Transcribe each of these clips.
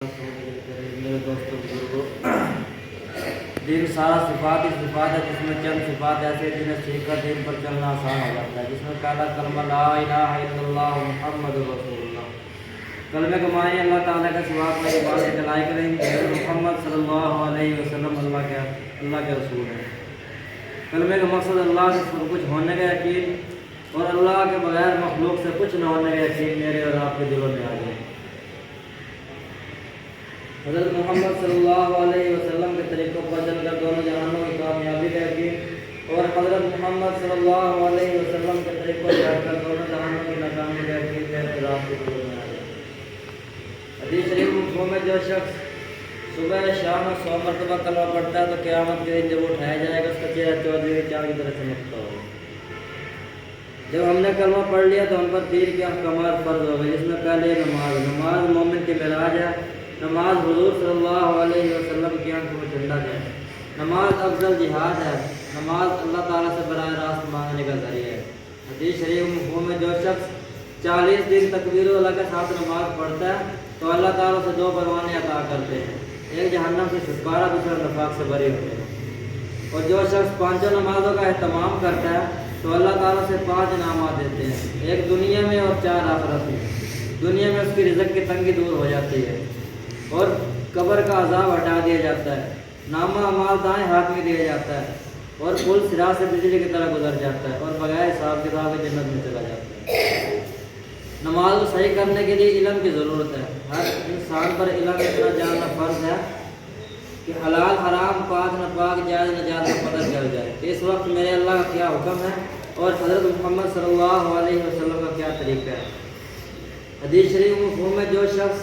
میرے دوستوں بزرگوں، دین سارا صفات ہی صفات ہے، جس میں چند صفات ایسے جنہیں سیکھ کر دین پر چلنا آسان ہو جاتا ہے، جس میں پہلا کلمہ لا الہ الا اللہ محمد رسول اللہ۔ کلمے کے معنی اللہ تعالیٰ کے سوا کوئی عبادت لائق نہیں، محمد صلی اللہ علیہ وسلم اللہ کے رسول ہیں۔ کلمے کا مقصد اللہ سے سب کچھ ہونے کا یقین اور اللہ کے بغیر مخلوق سے کچھ نہ ہونے کا یقین میرے اور آپ کے دلوں میں آ جائے۔ حضرت محمد صلی اللہ علیہ وسلم کے طریقوں پر چل کر دونوں جہانوں کی کامیابی کا یقین اور حضرت محمد صلی اللہ علیہ وسلم کے طریقوں پر چل کر دونوں جہانوں کی ناکامی کا یقین میرے اور آپ کے دلوں میں آ جائے۔ حدیث شریف مفہوم میں جو شخص صبح شام اور 100 مرتبہ کلمہ پڑھتا ہے تو قیامت کے دن جب اٹھایا جائے گا اس کا چہرہ چودھری چاند کی طرح چمکتا ہوگا۔ جب ہم نے کلمہ پڑھ لیا تو ہم پر تین کے احکامات فرض ہو گئے، جس میں پہلے نماز مومن کی معراج ہے۔ نماز حضور صلی اللہ علیہ وسلم کی آنکھوں میں ٹھنڈک ہے۔ نماز افضل جہاد ہے۔ نماز اللہ تعالیٰ سے براہ راست مانگنے کا ذریعہ ہے۔ حدیث شریف مفہوم میں جو شخص 40 دن تکبیر اللہ کے ساتھ نماز پڑھتا ہے تو اللہ تعالیٰ سے 2 پروانے عطا کرتے ہیں، ایک جہنم سے چھٹکارا، دوسرا نفاق سے بری ہوتے ہیں۔ اور جو شخص 5 نمازوں کا اہتمام کرتا ہے تو اللہ تعالیٰ سے 5 انعامات دیتے ہیں، ایک دنیا میں اور 4 آخرت میں۔ دنیا میں اس کی رزق کی تنگی دور ہو جاتی ہے اور قبر کا عذاب ہٹا دیا جاتا ہے، نامہ اعمال دائیں ہاتھ میں دیا جاتا ہے اور پل صراط سے بجلی کی طرح گزر جاتا ہے اور بغیر حساب کتاب کے جنت میں چلا جاتا ہے۔ نماز کو صحیح کرنے کے لیے علم کی ضرورت ہے۔ ہر انسان پر علم اتنا جاننا فرض ہے کہ حلال حرام، پاک ناپاک، جائز ناجائز کا پتہ چل جائے کہ اس وقت میرے اللہ کا کیا حکم ہے اور حضرت محمد صلی اللہ علیہ وسلم کا کیا طریقہ ہے۔ حدیث شریف مفہوم میں جو شخص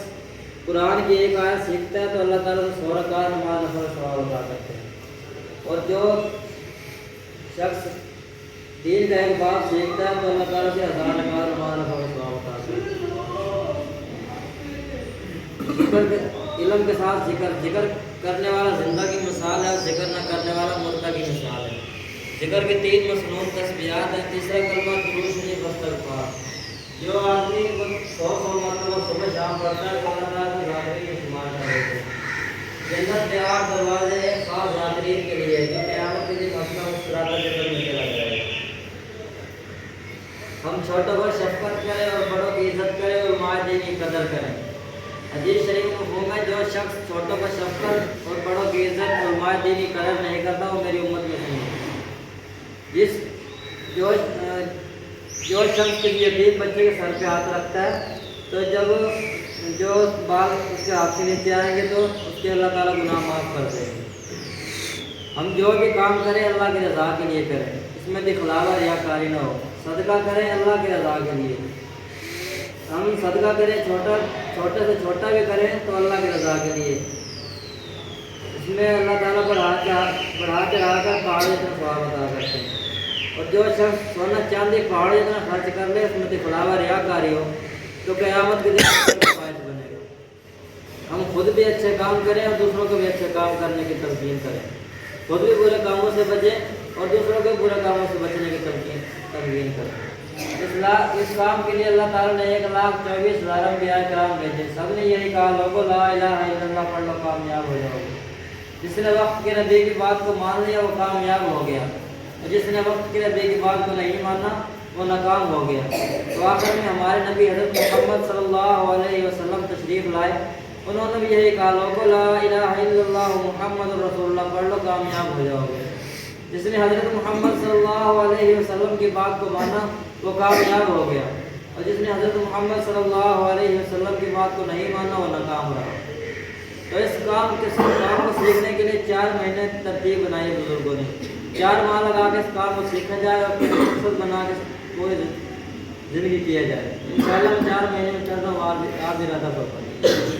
قرآن کی ایک آیت سیکھتا ہے تو اللہ تعالیٰ سے 100 رکعت نماز نفل ثواب عطا کرتے ہیں، اور جو شخص دین کا ایک باب سیکھتا ہے تو اللہ تعالیٰ سے 1000 رکعت نماز نفل ثواب عطا کرتے ہیں۔ علم کے ساتھ ذکر کرنے والا زندہ کی مثال ہے، ذکر نہ کرنے والا مردہ کی مثال ہے۔ ذکر کے 3 مسنون تسبیحات ہیں۔ تیسرا کلمہ درود شریف استغفار۔ جو آدمی 100 مرتبہ صبح شام پڑھتا ہے تو اللہ تعالیٰ کی ذاکرین میں شمار کر دیتے ہیں۔ جنت کے 8 دروازے ہیں خاص ذاکرین کے لیے، جو قیامت کے دن اپنا صراط جنت میں چلا جائے گا۔ ہم چھوٹوں پر شفقت کریں اور بڑوں کی عزت کریں اور معاہدے کی قدر کریں۔ حدیث شریف مفہوم ہے جو شخص چھوٹوں پر شفقت اور بڑوں کی عزت اور معاہدے کی قدر نہیں کرتا وہ میری امت میں نہیں ہے۔ جو شخص کے یتیم بچے کے سر پہ ہاتھ رکھتا ہے تو جب جو بال اس کے ہاتھ کے نیچے آئیں گے تو اس کے اللہ تعالیٰ گناہ معاف کر دیں گے۔ ہم جو بھی کام کریں اللہ کی رضا کے لیے کریں، اس میں دکھلاوا ریاکاری نہ ہو۔ صدقہ کریں اللہ کی رضا کے لیے، ہم صدقہ کریں چھوٹے سے چھوٹا بھی کریں تو اللہ کی رضا کے لیے، اس میں اللہ تعالیٰ بڑھا چڑھا کر پہاڑ اتنا ثواب عطا کرتے ہیں۔ اور جو شخص سونا چاندی پہاڑ اتنا خرچ کر لے، اس میں دکھلاوا ریاکاری ہو تو قیامت کے دن باعث بنے گا۔ ہم خود بھی اچھے کام کریں اور دوسروں کو بھی اچھے کام کرنے کی تلقین کریں، خود بھی برے کاموں سے بچیں اور دوسروں کو برے کاموں سے بچنے کی تلقین کریں۔ اس کام کے لیے اللہ تعالیٰ نے 1,24,000 انبیاء کرام بھیجے، سب نے یہی کہا لوگوں لا الہ الا اللہ پڑھ لو کامیاب ہو جاؤ گے۔ جس نے وقت کے نبی کی بات کو مان لیا وہ کامیاب ہو گیا، اور جس نے وقت کے نبی کی بات کو نہیں مانا وہ ناکام ہو گیا۔ تو آخر میں ہمارے نبی حضرت محمد صلی اللہ علیہ وسلم تشریف لائے، انہوں نے بھی یہی کہا لوگوں لا الہ الا اللہ محمد رسول اللہ پڑھ لو کامیاب ہو جاؤ گے۔ جس نے حضرت محمد صلی اللہ علیہ وسلم کی بات کو مانا وہ کامیاب ہو گیا، اور جس نے حضرت محمد صلی اللہ علیہ وسلم کی بات کو نہیں مانا وہ ناکام رہا۔ تو اس کام کو سیکھنے کے لیے 4 مہینے ترتیب بنائی بزرگوں نے، 4 ماہ لگا کے اس کام کو سیکھا جائے اور پھر مقصد بنا کے پوری زندگی کیا جائے۔ انشاءاللہ 4 مہینے میں چل رہا ہوں، آپ بھی رہتا پڑتا ہے۔